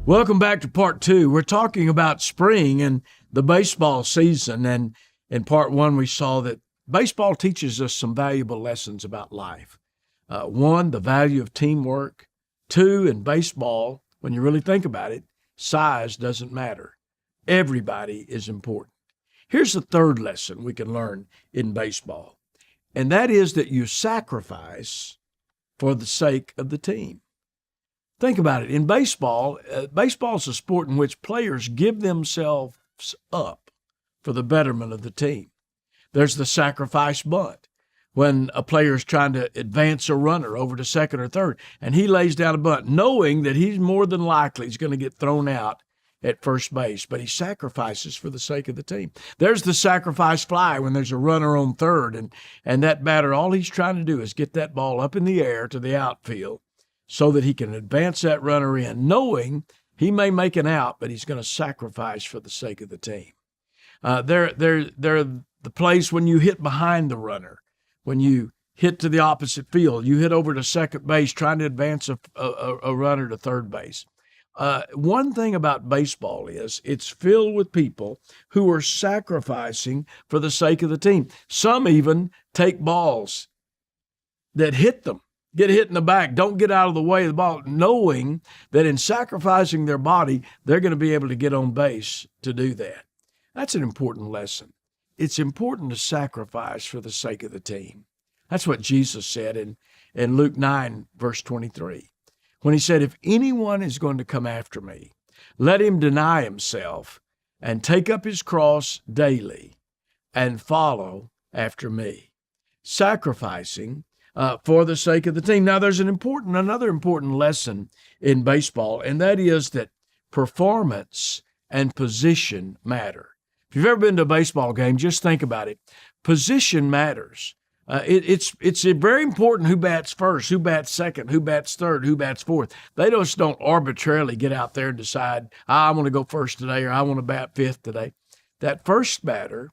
Welcome back to part two. We're talking about spring and the baseball season. And in part one, we saw that baseball teaches us some valuable lessons about life. One, the value of teamwork. Two, in baseball, when you really think about it, size doesn't matter. Everybody is important. Here's the third lesson we can learn in baseball, and that is that you sacrifice for the sake of the team. Think about it. In baseball, baseball is a sport in which players give themselves up for the betterment of the team. There's the sacrifice bunt, when a player is trying to advance a runner over to second or third, and he lays down a bunt, knowing that he's more than likely is going to get thrown out at first base, but he sacrifices for the sake of the team. There's the sacrifice fly when there's a runner on third, and that batter, all he's trying to do is get that ball up in the air to the outfield so that he can advance that runner in, knowing he may make an out, but he's going to sacrifice for the sake of the team. They're the place when you hit behind the runner, when you hit to the opposite field, you hit over to second base trying to advance a runner to third base. One thing about baseball is it's filled with people who are sacrificing for the sake of the team. Some even take balls that hit them, get hit in the back, don't get out of the way of the ball, knowing that in sacrificing their body, they're going to be able to get on base to do that. That's an important lesson. It's important to sacrifice for the sake of the team. That's what Jesus said in Luke 9, verse 23, when he said, if anyone is going to come after me, let him deny himself and take up his cross daily and follow after me. Sacrificing for the sake of the team. Now, there's another important lesson in baseball, and that is that performance and position matter. If you've ever been to a baseball game, just think about it. Position matters. It's very important who bats first, who bats second, who bats third, who bats fourth. They just don't arbitrarily get out there and decide, I want to go first today or I want to bat fifth today. That first batter,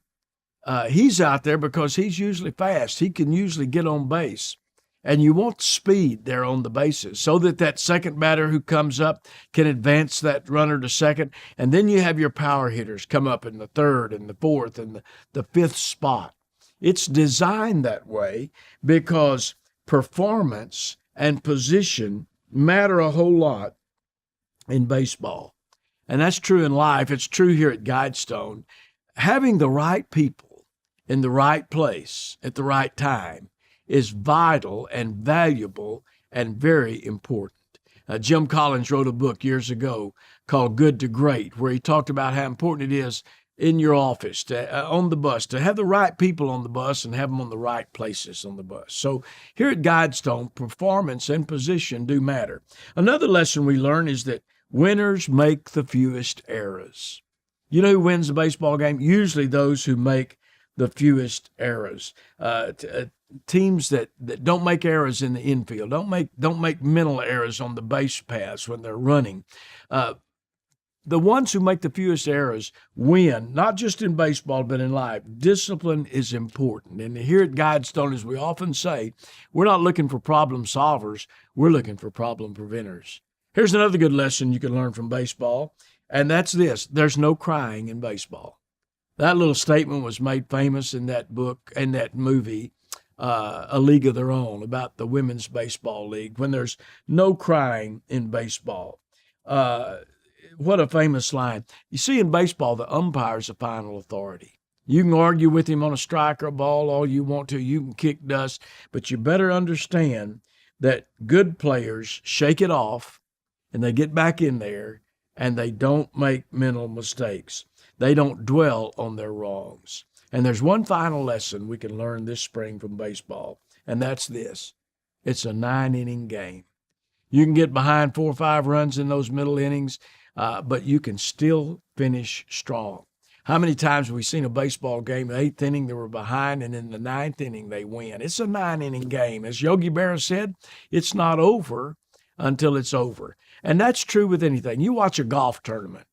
he's out there because he's usually fast. He can usually get on base. And you want speed there on the bases so that second batter who comes up can advance that runner to second. And then you have your power hitters come up in the third and the fourth and the fifth spot. It's designed that way because performance and position matter a whole lot in baseball. And that's true in life. It's true here at GuideStone. Having the right people in the right place at the right time is vital and valuable and very important. Jim Collins wrote a book years ago called Good to Great, where he talked about how important it is in your office, on the bus, to have the right people on the bus and have them on the right places on the bus. So here at GuideStone, performance and position do matter. Another lesson we learn is that winners make the fewest errors. You know who wins the baseball game? Usually those who make the fewest errors. Teams that don't make errors in the infield, don't make mental errors on the base paths when they're running. The ones who make the fewest errors win, not just in baseball, but in life. Discipline is important. And here at GuideStone, as we often say, we're not looking for problem solvers. We're looking for problem preventers. Here's another good lesson you can learn from baseball, and that's this. There's no crying in baseball. That little statement was made famous in that book and that movie, A League of Their Own, about the Women's Baseball League, when there's no crying in baseball. What a famous line. You see, in baseball, the umpire's the final authority. You can argue with him on a strike or a ball all you want to. You can kick dust, but you better understand that good players shake it off and they get back in there and they don't make mental mistakes. They don't dwell on their wrongs. And there's one final lesson we can learn this spring from baseball, and that's this. It's a 9-inning game. You can get behind 4 or 5 runs in those middle innings, but you can still finish strong. How many times have we seen a baseball game, the 8th inning they were behind, and in the 9th inning they win? It's a 9-inning game. As Yogi Berra said, it's not over until it's over. And that's true with anything. You watch a golf tournament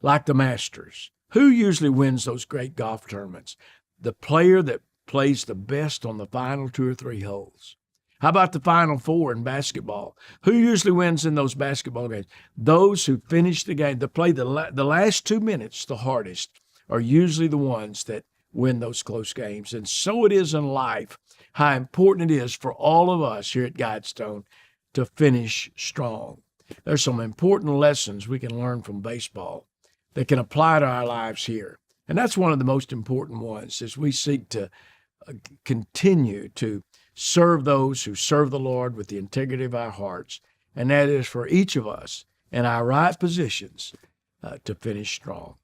like the Masters. Who usually wins those great golf tournaments? The player that plays the best on the final 2 or 3 holes. How about the Final Four in basketball? Who usually wins in those basketball games? Those who finish the game, that play the last 2 minutes the hardest, are usually the ones that win those close games. And so it is in life, how important it is for all of us here at GuideStone to finish strong. There's some important lessons we can learn from baseball that can apply to our lives here. And that's one of the most important ones as we seek to continue to serve those who serve the Lord with the integrity of our hearts. And that is for each of us in our right positions to finish strong.